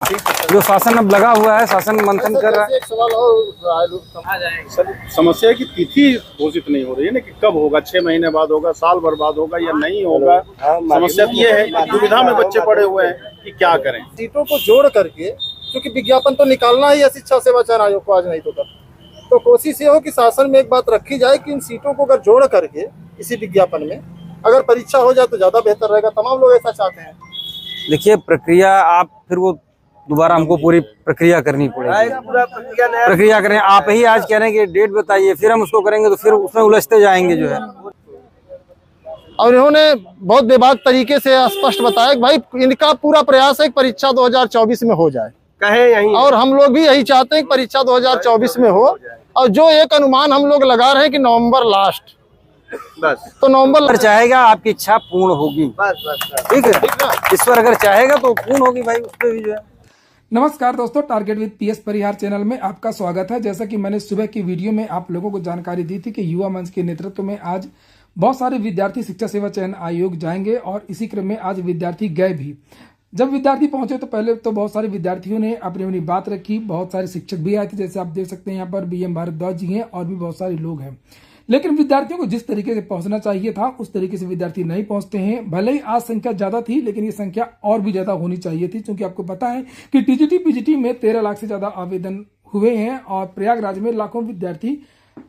जो शासन अब लगा हुआ है, शासन मंथन कर रहा है। एक सवाल और सर, समस्या की तिथि घोषित नहीं हो रही है ना कि कब होगा, 6 महीने बाद होगा, साल भर बाद होगा या नहीं होगा। समस्या ये है कि दुविधा में बच्चे पड़े हुए हैं कि क्या करें। सीटों को जोड़ करके, क्योंकि विज्ञापन तो निकालना ही है शिक्षा सेवा चयन आयोग को, आज नहीं तो कल। तो कोशिश ये हो कि शासन में एक बात रखी जाए कि इन सीटों को अगर जोड़ करके इसी विज्ञापन में अगर परीक्षा हो जाए तो ज्यादा बेहतर रहेगा। तमाम लोग ऐसा चाहते हैं। देखिए, प्रक्रिया आप फिर वो दोबारा हमको पूरी प्रक्रिया करनी पड़ेगी। प्रक्रिया करें, आप ही आज कह रहे हैं कि डेट बताइए, फिर हम उसको करेंगे तो फिर उसमें उलझते जाएंगे जो है। और इन्होंने बहुत बेबाक तरीके से स्पष्ट बताया कि भाई इनका पूरा प्रयास है कि परीक्षा 2024 में हो जाए, कहे यही। और हम लोग भी यही चाहते हैं कि परीक्षा 2024 में हो। और जो एक अनुमान हम लोग लगा रहे हैं कि नवंबर लास्ट, बस तो नवंबर चाहेगा, आपकी इच्छा पूर्ण होगी। ठीक है, ईश्वर अगर चाहेगा तो पूर्ण होगी भाई, उस पर भी जो है। नमस्कार दोस्तों, target with PS Parihar channel में आपका स्वागत है। जैसा कि मैंने सुबह की वीडियो में आप लोगों को जानकारी दी थी कि युवा मंच के नेतृत्व में आज बहुत सारे विद्यार्थी शिक्षा सेवा चयन आयोग जाएंगे और इसी क्रम में आज विद्यार्थी गए भी। जब विद्यार्थी पहुंचे तो पहले तो बहुत सारे विद्यार्थियों ने अपनी अपनी बात रखी, बहुत सारे शिक्षक भी आए थे, जैसे आप देख सकते हैं यहाँ पर बीएम भारद्वाज जी हैं और भी बहुत सारे लोग हैं। लेकिन विद्यार्थियों को जिस तरीके से पहुंचना चाहिए था उस तरीके से विद्यार्थी नहीं पहुंचते हैं। भले ही आज संख्या ज्यादा थी, लेकिन ये संख्या और भी ज्यादा होनी चाहिए थी, क्योंकि आपको पता है कि टीजीटी पीजीटी में 13 लाख से ज्यादा आवेदन हुए हैं और प्रयागराज में लाखों विद्यार्थी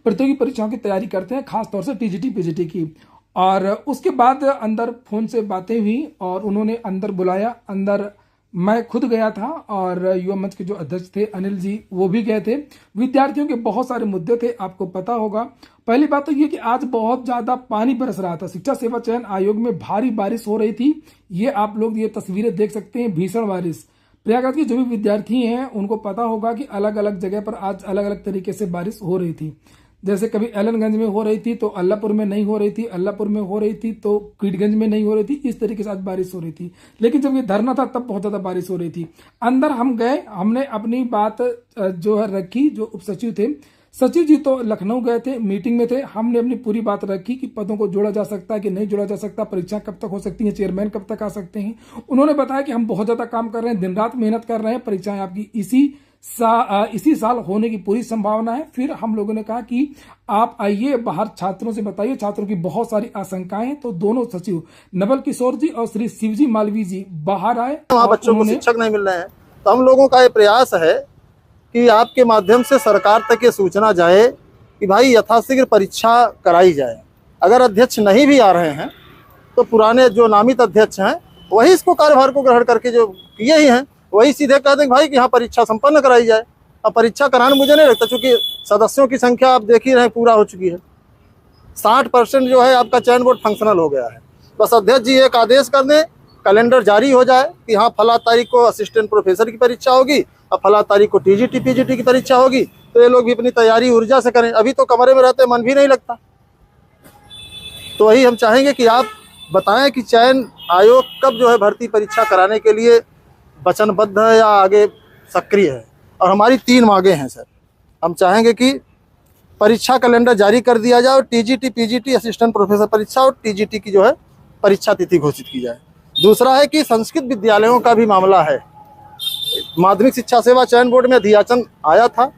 प्रतियोगी परीक्षाओं की तैयारी करते हैं, खासतौर से टीजीटी पीजीटी की। और उसके बाद अंदर फोन से बातें हुई और उन्होंने अंदर बुलाया। अंदर मैं खुद गया था और युवा मंच के जो अध्यक्ष थे अनिल जी, वो भी गए थे। विद्यार्थियों के बहुत सारे मुद्दे थे, आपको पता होगा। पहली बात तो ये कि आज बहुत ज्यादा पानी बरस रहा था। शिक्षा सेवा चयन आयोग में भारी बारिश हो रही थी। ये आप लोग ये तस्वीरें देख सकते हैं, भीषण बारिश। प्रयागराज के जो भी विद्यार्थी हैं उनको पता होगा कि अलग अलग जगह पर आज अलग अलग तरीके से बारिश हो रही थी। जैसे कभी एलनगंज में हो रही थी तो अल्लापुर में नहीं हो रही थी, अल्लापुर में हो रही थी तो कीटगंज में नहीं हो रही थी। इस तरीके से आज बारिश हो रही थी। लेकिन जब ये धरना था तब बहुत ज्यादा बारिश हो रही थी। अंदर हम गए, हमने अपनी बात जो है रखी। जो उप सचिव थे, सचिव जी तो लखनऊ गए थे, मीटिंग में थे। हमने अपनी पूरी बात रखी कि पदों को जोड़ा जा सकता है कि नहीं जोड़ा जा सकता, परीक्षा कब तक हो सकती है, चेयरमैन कब तक आ सकते हैं। उन्होंने बताया कि हम बहुत ज्यादा काम कर रहे हैं, दिन रात मेहनत कर रहे हैं, परीक्षाएं आपकी इसी साल होने की पूरी संभावना है। फिर हम लोगों ने कहा कि आप आइए बाहर, छात्रों से बताइए, छात्रों की बहुत सारी आशंकाएं। तो दोनों सचिव नवल किशोर जी और श्री शिवजी मालवीय जी बाहर आए। वहाँ बच्चों को शिक्षक नहीं मिल रहे हैं, तो हम लोगों का ये प्रयास है कि आपके माध्यम से सरकार तक ये सूचना जाए कि भाई यथाशीघ्र परीक्षा कराई जाए। अगर अध्यक्ष नहीं भी आ रहे हैं तो पुराने जो नामित अध्यक्ष हैं वही इसको कार्यभार को ग्रहण करके जो किए ही हैं वही सीधे कह दें भाई कि यहाँ परीक्षा संपन्न कराई जाए। अब परीक्षा कराना मुझे नहीं लगता, क्योंकि सदस्यों की संख्या आप देख ही रहे पूरा हो चुकी है। 60% जो है आपका चयन बोर्ड फंक्शनल हो गया है। बस अध्यक्ष जी एक आदेश कर दें, कैलेंडर जारी हो जाए कि हाँ फला तारीख को असिस्टेंट प्रोफेसर की परीक्षा होगी और फला तारीख को टीजीटी पीजीटी की परीक्षा होगी, तो ये लोग भी अपनी तैयारी ऊर्जा से करें। अभी तो कमरे में रहते मन भी नहीं लगता। तो वही हम चाहेंगे कि आप बताएं कि चयन आयोग कब जो है भर्ती परीक्षा कराने के लिए वचनबद्ध है या आगे सक्रिय है। और हमारी 3 मांगे हैं सर। हम चाहेंगे कि परीक्षा कैलेंडर जारी कर दिया जाए और टीजीटी पीजीटी असिस्टेंट प्रोफेसर परीक्षा और टीजीटी की जो है परीक्षा तिथि घोषित की जाए। दूसरा है कि संस्कृत विद्यालयों का भी मामला है। माध्यमिक शिक्षा सेवा चयन बोर्ड में अधियाचन आया था,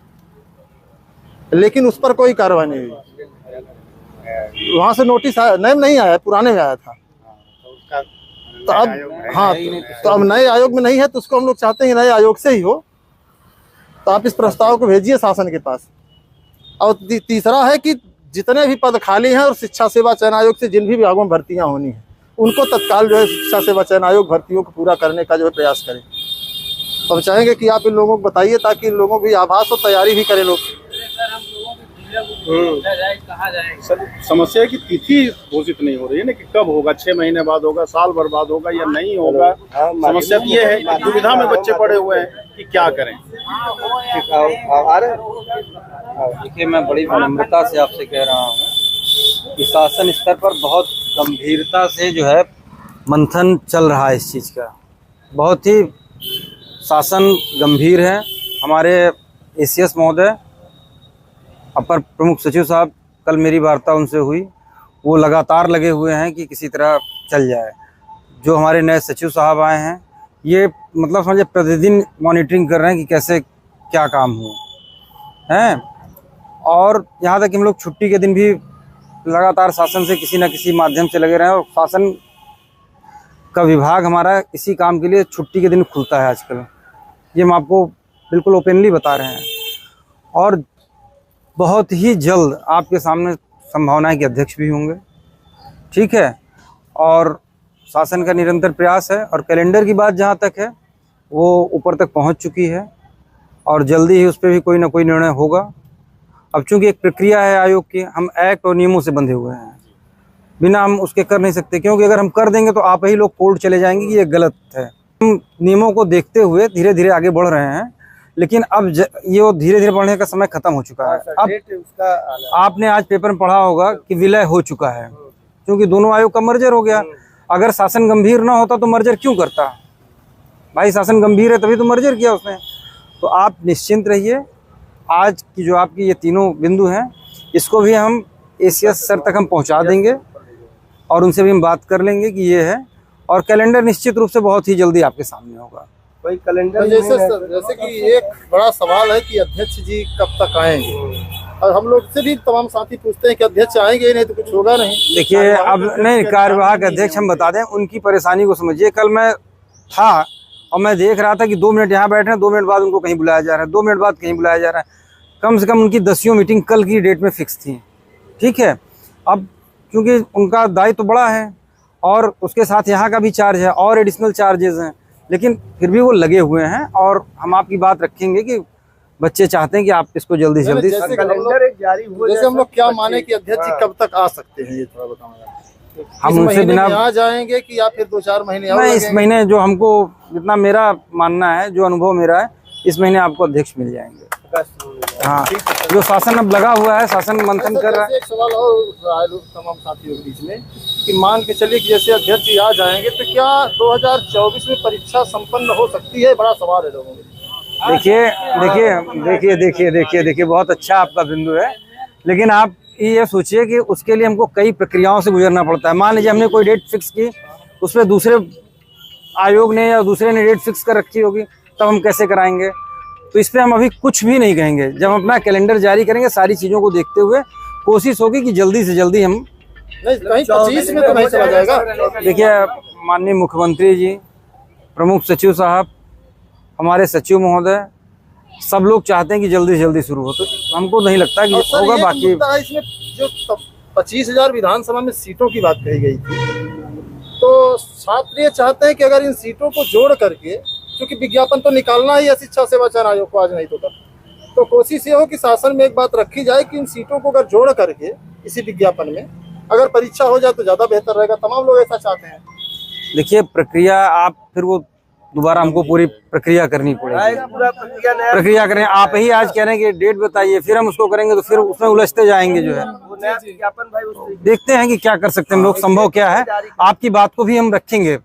लेकिन उस पर कोई कार्रवाई नहीं हुई। वहां से नोटिस आया, नहीं आया, पुराने में आया था। तो अब हाँ, तो अब नए आयोग में नहीं है, तो उसको हम लोग चाहते हैं नए आयोग से ही हो। तो आप इस प्रस्ताव को भेजिए शासन के पास। और तीसरा है कि जितने भी पद खाली हैं और शिक्षा सेवा चयन आयोग से जिन भी विभागों में भर्तियां होनी हैं उनको तत्काल जो है शिक्षा सेवा चयन आयोग भर्तियों को पूरा करने का जो है प्रयास करें। तो हम चाहेंगे कि आप इन लोगों को बताइए ताकि इन लोगों की आभास और तैयारी भी करें लोग। सर, समस्या की तिथि घोषित नहीं हो रही है ना कि कब होगा, 6 महीने बाद होगा, साल भर बाद होगा या नहीं होगा। समस्या ये है कि दुविधा में बच्चे पड़े हुए हैं कि क्या करें। देखिए, मैं बड़ी विनम्रता से आपसे कह रहा हूँ कि शासन स्तर पर बहुत गंभीरता से जो है मंथन चल रहा है इस चीज़ का। बहुत ही शासन गंभीर है। हमारे एसीएस महोदय, अपर प्रमुख सचिव साहब, कल मेरी वार्ता उनसे हुई, वो लगातार लगे हुए हैं कि किसी तरह चल जाए। जो हमारे नए सचिव साहब आए हैं ये मतलब समझे प्रतिदिन मॉनिटरिंग कर रहे हैं कि कैसे क्या काम हो हैं। और यहाँ तक कि हम लोग छुट्टी के दिन भी लगातार शासन से किसी न किसी माध्यम से लगे रहे हैं, और शासन का विभाग हमारा इसी काम के लिए छुट्टी के दिन खुलता है आजकल। ये हम आपको बिल्कुल ओपनली बता रहे हैं। और बहुत ही जल्द आपके सामने संभावना है कि अध्यक्ष भी होंगे, ठीक है। और शासन का निरंतर प्रयास है, और कैलेंडर की बात जहाँ तक है वो ऊपर तक पहुँच चुकी है, और जल्दी ही उस पर भी कोई ना कोई निर्णय होगा। अब चूंकि एक प्रक्रिया है आयोग की, हम एक्ट और नियमों से बंधे हुए हैं, बिना हम उसके कर नहीं सकते, क्योंकि अगर हम कर देंगे तो आप ही लोग कोर्ट चले जाएंगे कि ये गलत है। हम नियमों को देखते हुए धीरे धीरे आगे बढ़ रहे हैं, लेकिन अब ये धीरे धीरे बढ़ने का समय खत्म हो चुका है। अब आपने आज पेपर में पढ़ा होगा कि विलय हो चुका है, क्योंकि दोनों आयोग का मर्जर हो गया। अगर शासन गंभीर ना होता तो मर्जर क्यों करता भाई? शासन गंभीर है तभी तो मर्जर किया उसने। तो आप निश्चिंत रहिए, आज की जो आपकी ये तीनों बिंदु हैं इसको भी हम एसीएस सर तक हम पहुंचा देंगे, और उनसे भी हम बात कर लेंगे कि ये है, और कैलेंडर निश्चित रूप से बहुत ही जल्दी आपके सामने होगा। भाई कैलेंडर जैसे कि एक बड़ा सवाल है कि अध्यक्ष जी कब तक आएंगे, और हम लोग से भी तमाम साथी पूछते हैं कि अध्यक्ष आएंगे, नहीं तो कुछ होगा नहीं। देखिए अब नहीं, कार्यवाहक अध्यक्ष हम बता दें, उनकी परेशानी को समझिए। कल मैं था और मैं देख रहा था कि 2 मिनट यहाँ बैठे हैं, 2 मिनट बाद उनको कहीं बुलाया जा रहा है, 2 मिनट बाद कहीं बुलाया जा रहा है। कम से कम उनकी 10 मीटिंग कल की डेट में फिक्स थी, ठीक है। अब क्योंकि उनका दायित्व तो बड़ा है, और उसके साथ यहाँ का भी चार्ज है और एडिशनल चार्जेस हैं, लेकिन फिर भी वो लगे हुए हैं। और हम आपकी बात रखेंगे कि बच्चे चाहते हैं कि आप इसको जल्दी से जल्दी जैसे हम लोग क्या माने कि अध्यक्ष जी कब तक आ सकते हैं, ये थोड़ा बताओ। हम उनसे बिना आ जाएंगे कि या फिर 2-4 महीने मैं इस महीने, जो हमको जितना मेरा मानना है, जो अनुभव मेरा है, इस महीने आपको अध्यक्ष मिल जाएंगे। हाँ, जो शासन अब लगा हुआ है, शासन मंथन कर रहा है। एक सवाल और उठ रहा है तमाम साथियों के बीच में कि मान के चलिए कि जैसे अध्यक्ष जी आ जाएंगे तो क्या 2024 में परीक्षा संपन्न हो सकती है? बड़ा सवाल है लोगों में। देखिए बहुत अच्छा आपका बिंदु है, लेकिन आप ये सोचिए कि उसके लिए हमको कई प्रक्रियाओं से गुजरना पड़ता है। मान लीजिए हमने कोई डेट फिक्स की, उस पर दूसरे आयोग ने या दूसरे ने डेट फिक्स कर रखी होगी, तब हम कैसे कराएंगे? तो इस पर हम अभी कुछ भी नहीं कहेंगे। जब हम अपना कैलेंडर जारी करेंगे, सारी चीज़ों को देखते हुए कोशिश होगी कि जल्दी से जल्दी हम कहीं 25 में तो नहीं चला जाएगा। देखिए माननीय मुख्यमंत्री जी, प्रमुख सचिव साहब, हमारे सचिव महोदय, सब लोग चाहते हैं कि जल्दी से जल्दी शुरू हो, तो हमको नहीं लगता कि होगा। बाकी इसमें जो 25,000 विधानसभा में सीटों की बात कही गई थी, तो छात्र ये चाहते हैं कि अगर इन सीटों को जोड़ करके, क्योंकि विज्ञापन तो निकालना ही है शिक्षा सेवा चयन आयोग को आज नहीं तो कोशिश ये हो कि शासन में एक बात रखी जाए कि इन सीटों को अगर जोड़ करके इसी विज्ञापन में अगर परीक्षा हो जाए तो ज्यादा बेहतर रहेगा। तमाम लोग ऐसा चाहते हैं। देखिए प्रक्रिया, आप फिर वो दोबारा हमको पूरी प्रक्रिया करनी पड़ेगी। प्रक्रिया करें, आप ही आज कह रहे हैं कि डेट बताइए, फिर हम उसको करेंगे तो फिर उसमें उलझते जाएंगे। जो है देखते हैं कि क्या कर सकते हैं हम लोग, संभव क्या है। आपकी बात को भी हम रखेंगे,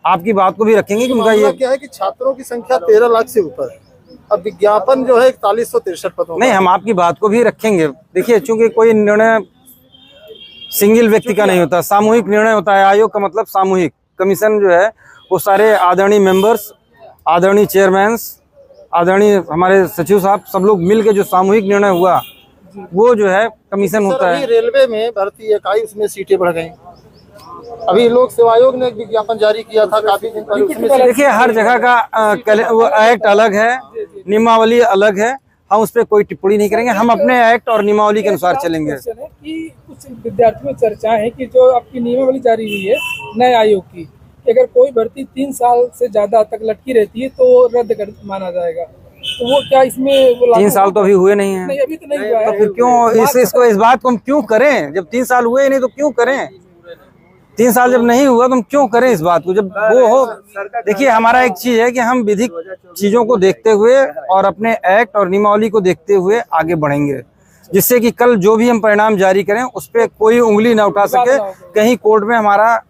आपकी बात को भी रखेंगे कि उनका ये क्या है कि छात्रों की संख्या 13 लाख से ऊपर है। अब विज्ञापन जो है 4163 पदों नहीं, हम आपकी बात को भी रखेंगे। देखिए चूंकि कोई निर्णय सिंगल व्यक्ति का नहीं होता, सामूहिक निर्णय होता है। आयोग का मतलब सामूहिक। कमीशन जो है वो सारे आदरणीय मेंबर्स, आदरणीय चेयरमैन, आदरणीय हमारे सचिव साहब, सब लोग मिल के जो सामूहिक निर्णय हुआ वो जो है कमीशन होता है। रेलवे में भर्ती इकाई, उसमें सीटें बढ़ गई। अभी लोक सेवा आयोग ने एक विज्ञापन जारी किया था काफी दिन पहले। देखिए हर जगह का वो एक्ट अलग है, नियमावली अलग है, हम उस पर कोई टिप्पणी नहीं करेंगे। हम अपने एक्ट और नियमावली के अनुसार चलेंगे। कि कुछ विद्यार्थियों में चर्चा है कि जो आपकी नियमावली जारी हुई है नए आयोग की, कि अगर कोई भर्ती 3 साल से ज्यादा तक लटकी रहती है तो रद्द कर माना जाएगा, तो वो क्या इसमें वो 3 साल तो अभी हुए नहीं है। नहीं, अभी तो नहीं हुआ है। तो फिर क्यों इस बात को हम क्यों करें? जब 3 साल हुए नहीं तो क्यों करें? 3 साल जब नहीं हुआ तो हम क्यों करें इस बात को, जब वो हो। देखिए हमारा एक चीज है कि हम विधिक चीजों को देखते हुए और अपने एक्ट और नियमावली को देखते हुए आगे बढ़ेंगे, जिससे कि कल जो भी हम परिणाम जारी करें उस पर कोई उंगली ना उठा सके, कहीं कोर्ट में हमारा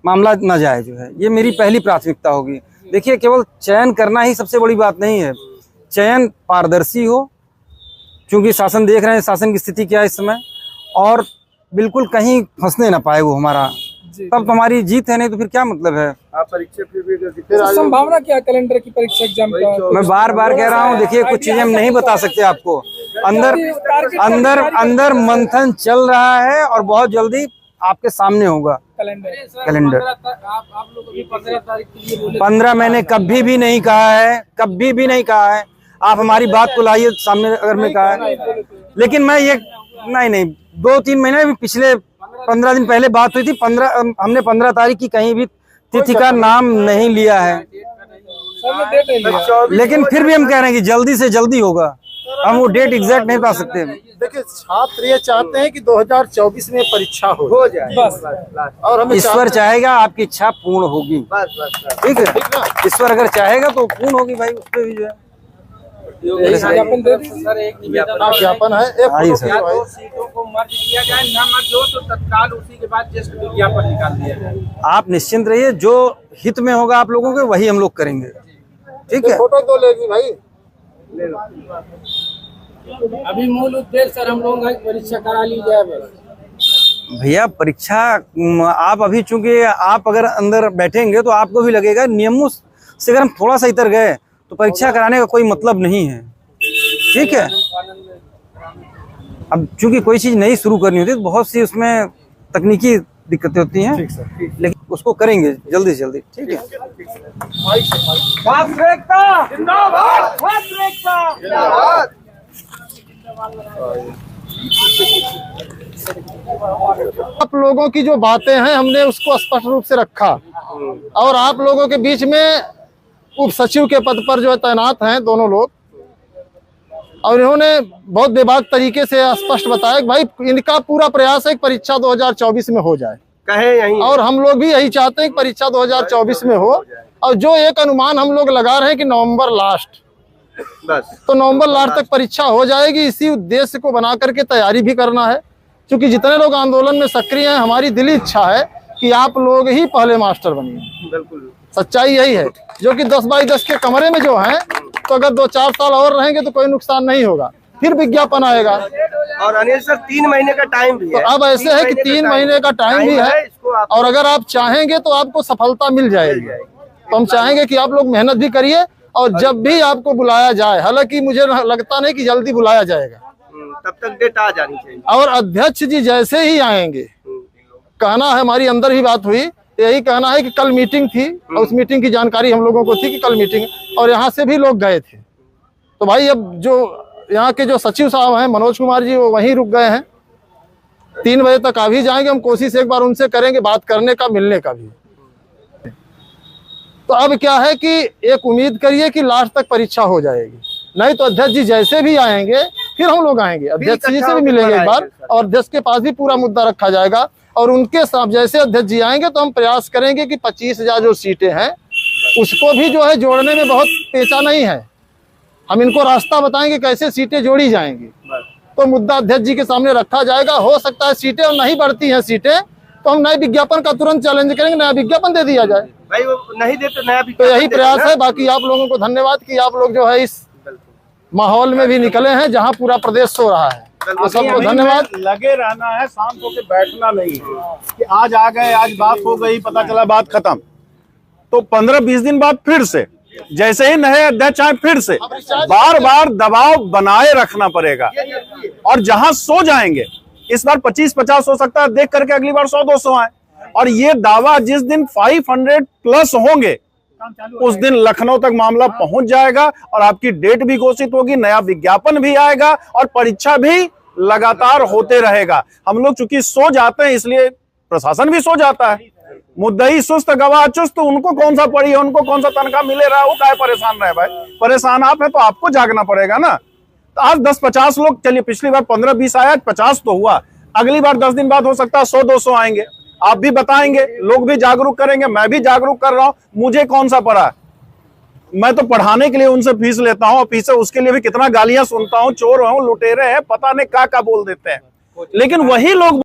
मामला न जाए। जो है ये मेरी पहली प्राथमिकता होगी। देखिए केवल चयन करना ही सबसे बड़ी बात नहीं है, चयन पारदर्शी हो, क्योंकि शासन देख रहे हैं शासन की स्थिति क्या है इस समय, और बिल्कुल कहीं फंसने ना पाए वो हमारा तब तो हमारी जीत है, नहीं तो फिर क्या मतलब है। आप परीक्षा तो संभावना क्या कैलेंडर की परीक्षा एग्जाम का? मैं बार बार कह रहा हूँ, देखिए कुछ चीजें हम नहीं बता सकते आपको। अंदर मंथन चल रहा है और बहुत जल्दी आपके सामने होगा कैलेंडर। आप लोग अभी 15 तारीख के लिए बोले, 15 मैंने कभी भी नहीं कहा है, कभी भी नहीं कहा है। आप हमारी बात को लाइए सामने, अगर मैं कहा है, लेकिन मैं ये नहीं 2-3 महीने भी, पिछले 15 दिन पहले बात हुई थी। हमने 15 तारीख की कहीं भी तिथि का नाम नहीं लिया है, लेकिन फिर भी हम कह रहे हैं कि जल्दी से जल्दी होगा। हम वो डेट एग्जैक्ट नहीं बता सकते। देखिए, छात्र ये चाहते हैं कि 2024 में परीक्षा हो जाए बस, और हम ईश्वर चाहेगा आपकी इच्छा पूर्ण होगी। ठीक है, ईश्वर अगर चाहेगा तो पूर्ण होगी भाई। उस पर भी जो है ज्ञापन है, आइए सर। सीटों को मर्ज किया जाए, ना मर्ज हो तो तत्काल उसी के बाद जस्ट विज्ञापन निकाल दिया जाए। आप निश्चिंत रहिए, जो हित में होगा आप लोगों के वही हम लोग करेंगे। ठीक है, फोटो तो लेगी भाई। अभी मूल उद्देश्य सर हम लोगों का परीक्षा करा ली जाए बस। भैया परीक्षा आप अभी, चूंकि आप अगर अंदर बैठेंगे तो आपको भी लगेगा नियमों से अगर हम थोड़ा सा इतर गए तो परीक्षा कराने का कोई मतलब नहीं है। ठीक है, अब चूंकि कोई चीज नई शुरू करनी होती है तो बहुत सी उसमें तकनीकी दिक्कतें होती हैं, लेकिन उसको करेंगे जल्दी से जल्दी। ठीक है, आप लोगों की जो बातें हैं हमने उसको स्पष्ट रूप से रखा, और आप लोगों के बीच में उप सचिव के पद पर जो है तैनात हैं दोनों लोग, और इन्होंने बहुत बेबाक तरीके से स्पष्ट बताया कि भाई इनका पूरा प्रयास है कि परीक्षा 2024 में हो जाए, कहे यही, और हम लोग भी यही चाहते हैं कि परीक्षा 2024 में हो। और जो एक अनुमान हम लोग लगा रहे हैं कि नवंबर लास्ट, बस तो नवंबर लास्ट तक परीक्षा हो जाएगी। इसी उद्देश्य को बना करके तैयारी भी करना है, क्योंकि जितने लोग आंदोलन में सक्रिय हैं, हमारी दिली इच्छा है कि आप लोग ही पहले मास्टर बनिए। बिल्कुल सच्चाई यही है, जो कि 10 बाई 10 के कमरे में जो हैं, तो अगर 2-4 साल और रहेंगे तो कोई नुकसान नहीं होगा, फिर विज्ञापन आएगा। और अनिल सर 3 महीने का टाइम भी तो है। अब ऐसे है कि 3 महीने का टाइम भी है, और अगर आप चाहेंगे तो आपको सफलता मिल जाएगी। तो हम चाहेंगे कि आप लोग मेहनत भी करिए, और जब भी आपको बुलाया जाए, हालांकि मुझे लगता नहीं कि जल्दी बुलाया जाएगा, तब तक डेट आ जानी चाहिए। और अध्यक्ष जी जैसे ही आएंगे, कहना है, हमारी अंदर ही बात हुई, यही कहना है कि कल मीटिंग थी, और उस मीटिंग की जानकारी हम लोगों को थी कि कल मीटिंग, और यहाँ से भी लोग गए थे। तो भाई अब जो यहाँ के जो सचिव साहब हैं मनोज कुमार जी, वो वहीं रुक गए हैं। 3 बजे तक आ भी जाएंगे, हम कोशिश एक बार उनसे करेंगे बात करने का, मिलने का भी। तो अब क्या है कि एक उम्मीद करिए कि लास्ट तक परीक्षा हो जाएगी, नहीं तो अध्यक्ष जी जैसे भी आएंगे फिर हम लोग आएंगे, अध्यक्ष जी से भी मिलेंगे एक बार, और अध्यक्ष के पास भी पूरा मुद्दा रखा जाएगा, और उनके साथ जैसे अध्यक्ष जी आएंगे तो हम प्रयास करेंगे कि 25,000 जो सीटें हैं उसको भी जो है जोड़ने में बहुत पेचा नहीं है। हम इनको रास्ता बताएंगे कैसे सीटें जोड़ी जाएंगी, तो मुद्दा अध्यक्ष जी के सामने रखा जाएगा। हो सकता है सीटें और नहीं बढ़ती हैं सीटें, तो हम नए विज्ञापन का तुरंत चैलेंज करेंगे, नया विज्ञापन दे दिया जाए। भाई वो नहीं दे तो नया तो यही प्रयास है। बाकी आप लोगों को धन्यवाद कि आप लोग जो है इस माहौल में भी निकले हैं जहां पूरा प्रदेश सो रहा है, तो सबको धन्यवाद। लगे रहना है, शांत होकर बैठना नहीं है कि आज आ गए, आज बात हो गई, पता चला बात खत्म। तो 15-20 दिन बाद फिर से जैसे ही नए अध्यक्ष आए फिर से बार बार दबाव बनाए रखना पड़ेगा, और जहां सो जाएंगे, इस बार 25-50 हो सकता है, देख करके अगली बार 100-200 आए। और ये दावा जिस दिन 500+ होंगे उस दिन लखनऊ तक मामला पहुंच जाएगा, और आपकी डेट भी घोषित होगी, नया विज्ञापन भी आएगा, और परीक्षा भी लगातार होते रहेगा। हम लोग चूंकि सो जाते हैं इसलिए प्रशासन भी सो जाता है। मुद्दई सुस्त गवाह चुस्त, उनको कौन सा पड़ी है, उनको कौन सा तनख्वाह मिले रहा है, वो काहे परेशान रहे भाई। परेशान आप है तो आपको जागना पड़ेगा ना। तो आज 10-50 लोग, चलिए पिछली बार 15-20 आया, 50 तो हुआ, अगली बार 10 दिन बाद हो सकता है 100-200 आएंगे। आप भी बताएंगे, लोग भी जागरूक करेंगे, मैं भी जागरूक कर रहा हूं। मुझे कौन सा पड़ा, मैं तो पढ़ाने के लिए उनसे फीस लेता हूं, और फीस उसके लिए भी कितना गालियां सुनता हूं, चोर हूं, लुटेरे हैं, पता नहीं क्या बोल देते हैं। लेकिन वही लोग